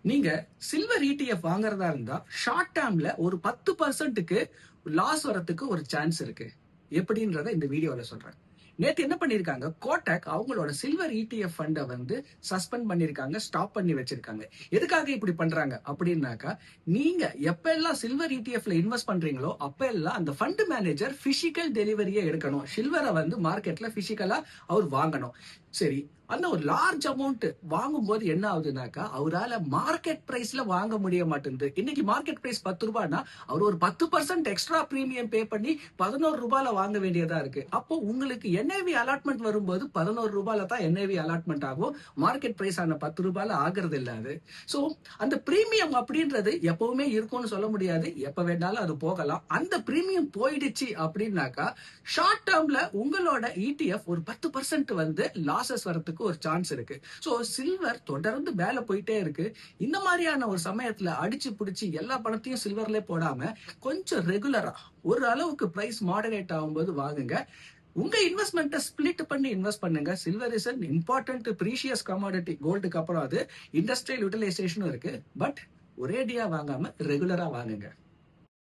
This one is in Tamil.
நீங்க சில்வர் ETF வாங்குறதா இருந்தா ஷார்ட் டேர்ம்ல ஒரு 10%க்கு லாஸ் வரதுக்கு ஒரு சான்ஸ் இருக்கு. எப்படின்றத இந்த வீடியோல சொல்றேன். நேத்து என்ன பண்ணிருக்காங்க, கோட்டக் அவங்களோட சில்வர் ETF ஃபண்டை வந்து சஸ்பெண்ட் பண்ணிருக்காங்க, ஸ்டாப் பண்ணி வச்சிருக்காங்க. எதுக்காக இப்படி பண்றாங்க அப்படின்னாக்கா, நீங்க எப்ப எல்லாம் சில்வர் ETFல இன்வெஸ்ட் பண்றீங்களோ அப்ப எல்லாம் அந்த ஃபண்ட் மேனேஜர் பிசிக்கல் டெலிவரியை எடுக்கணும். சில்வரை வந்து மார்க்கெட்ல பிசிக்கலா அவர் வாங்கணும். சரி, அந்த ஒரு லார்ஜ் அமௌண்ட் வாங்கும்போது என்ன ஆகுதுனாக்கா, அவரால மார்க்கெட் பிரைஸ்ல வாங்க முடிய மாட்டேங்குது. இன்னைக்கு மார்க்கெட் பிரைஸ் 10 ரூபாய்னா அவர் ஒரு 10% எக்ஸ்ட்ரா பிரீமியம் பே பண்ணி 11 ரூபாயில வாங்க வேண்டியதா இருக்கு. அப்போ உங்களுக்கு NAV அலாட்மெண்ட் வரும்போது 11 ரூபாயில தான் NAV அலாட்மெண்ட் ஆகும். மார்க்கெட் பிரைஸ் ஆன 10 ரூபாயில ஆகிறது இல்ல அது. சோ அந்த பிரீமியம் அப்படின்றது எப்பவுமே இருக்கும்னு சொல்ல முடியாது. எப்ப வேணாலும் அது போகலாம். அந்த பிரீமியம் போயிடுச்சு அப்படின்னாக்கா, ஷார்ட் டேர்ம்ல உங்களோட ETF ஒரு 10% வந்து லாசஸ் வரதுக்கு ஒரு சான்ஸ் இருக்கு. சோ சில்வர் தொடர்ந்து மேல போயிட்டே இருக்கு. இந்த மாதிரியான ஒரு சமயத்துல அடிச்சு புடிச்சு எல்லா பணத்தையும் சில்வர்ல போடாம கொஞ்சம் ரெகுலரா ஒரு அளவுக்கு பிரைஸ் மாடரேட் ஆகும்போது வாங்குங்க. உங்க இன்வெஸ்ட்மெண்ட்டை ஸ்பிளிட் பண்ணி இன்வெஸ்ட் பண்ணுங்க. Silver is an important precious commodity. கோல்டுக்கு அப்புறம் அது இண்டஸ்ட்ரியல் யூட்டிலைசேஷனும் இருக்கு. பட் ஒரேடியா வாங்காம ரெகுலரா வாங்குங்க.